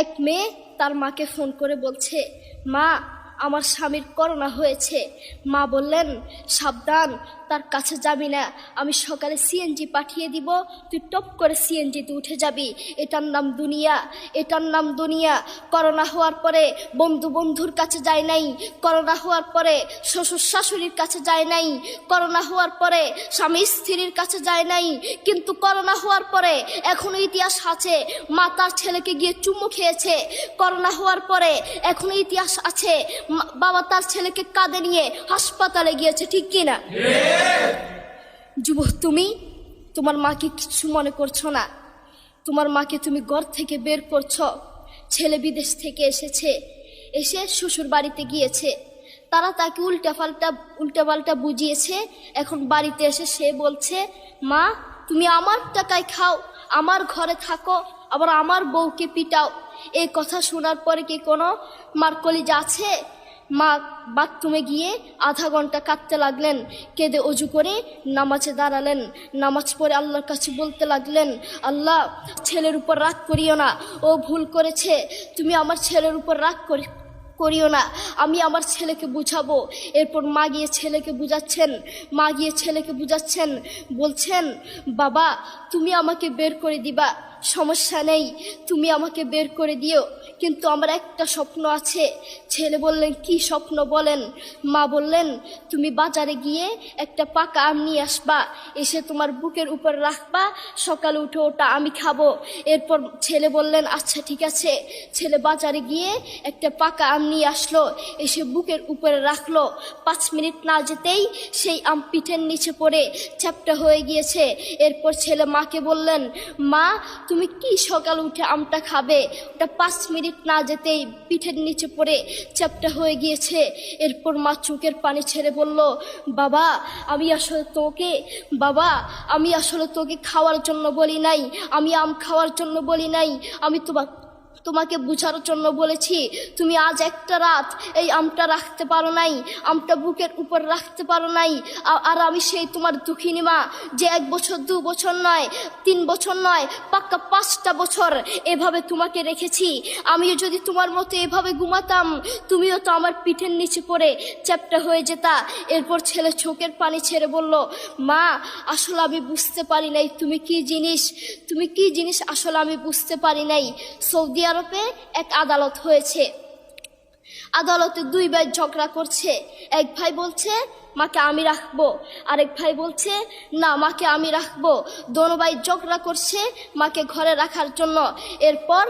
এক মেয়ে তার মাকে ফোন করে বলছে, মা আমার স্বামীর করোনা হয়েছে। মা বললেন, সাবধান, তার কাছে যাবি না, আমি সকালে সিএনজি পাঠিয়ে দিব, তুই টপ করে সিএনজিতে উঠে যাবি। এটার নাম দুনিয়া, এটার নাম দুনিয়া। করোনা হওয়ার পরে বন্ধুর কাছে যায় নাই, করোনা হওয়ার পরে শ্বশুর শাশুড়ির কাছে যায় নাই, করোনা হওয়ার পরে স্বামী স্ত্রীর কাছে যায় নাই, কিন্তু করোনা হওয়ার পরে এখনো ইতিহাস আছে, মা তার ছেলেকে গিয়ে চুমু খেয়েছে। করোনা হওয়ার পরে এখনো ইতিহাস আছে, বাবা তার ছেলেকে কাঁধে নিয়ে হাসপাতালে গিয়েছে, ঠিক কিনা? যুবক, তুমি তোমার মাকে কিছু মনে করছো না। তোমার মাকে তুমি ঘর থেকে বের করছো। ছেলে বিদেশ থেকে এসে শ্বশুর বাড়িতে গিয়েছে, তারা তাকে উল্টাপাল্টা বুঝিয়েছে। এখন বাড়িতে এসে সে বলছে, মা তুমি আমার টাকায় খাও, আমার ঘরে থাকো, আবার আমার বউকে পিটাও। এই কথা শোনার পরে কি কোনো মার কলিজা আছে? মা বাথরুমে গিয়ে আধা ঘন্টা কাঁদতে লাগলেন, কেঁদে অজু করে নামাজে দাঁড়ালেন। নামাজ পড়ে আল্লাহর কাছে বলতে লাগলেন, আল্লাহ, ছেলের উপর রাগ করিও না, ও ভুল করেছে, তুমি আমার ছেলের উপর রাগ করিও না, আমি আমার ছেলেকে বুঝাবো। এরপর মা গিয়ে ছেলেকে বুঝাচ্ছেন, বলছেন, বাবা তুমি আমাকে বের করে দিবা, সমস্যা নেই, তুমি আমাকে বের করে দিও, কিন্তু আমার একটা স্বপ্ন আছে। ছেলে বললেন, কি স্বপ্ন বলেন? মা বললেন, তুমি বাজারে গিয়ে একটা পাকা আম নিয়ে আসবা, এসে তোমার বুকের উপর রাখবা, সকালে উঠে ওটা আমি খাবো। এরপর ছেলে বললেন, আচ্ছা ঠিক আছে। ছেলে বাজারে গিয়ে একটা পাকা আম নিয়ে আসলো, এসে বুকের উপরে রাখলো। 5 মিনিট না যেতেই সেই আম পিঠের নিচে পড়ে চ্যাপ্টা হয়ে গিয়েছে। এরপর ছেলে মাকে বললেন, মা তুমি কি সকাল উঠে আমটা খাবে? ওটা 5 মিনিট না যেতেই পিঠের নিচে পড়ে চ্যাপ্টা হয়ে গিয়েছে। এরপর মা চোখের পানি ছেড়ে বলল, বাবা আমি আসলে তোকে খাওয়ার জন্য বলি নাই, আমি আম খাওয়ার জন্য বলি নাই, আমি তোমাকে বুঝার জন্য বলেছি। তুমি আজ একটা রাত এই আমটা রাখতে পারো নাই, আমটা বুকের উপর রাখতে পারো নাই, আর আমি সেই তোমার দুঃখিনী মা, যে 1 বছর 2 বছর নয়, 3 বছর নয়, পাক্কা 5টা বছর এভাবে তোমাকে রেখেছি। আমিও যদি তোমার মতো এভাবে ঘুমাতাম, তুমিও তো আমার পিঠের নিচে পড়ে চ্যাপ্টা হয়ে যেতা। এরপর ছেলে চোখের পানি ছেড়ে বলল, মা আসলে আমি বুঝতে পারি নাই তুমি কি জিনিস আসলে আমি বুঝতে পারি নাই। সৌদি আরবে এক আদালত হয়েছে, আদালতে 2 ভাই ঝগড়া করছে। এক ভাই বলছে মাকে আমি রাখবো, আরেক ভাই বলছে না মাকে আমি রাখবো। দোনো ভাই ঝগড়া করছে মাকে ঘরে রাখার জন্য। এরপর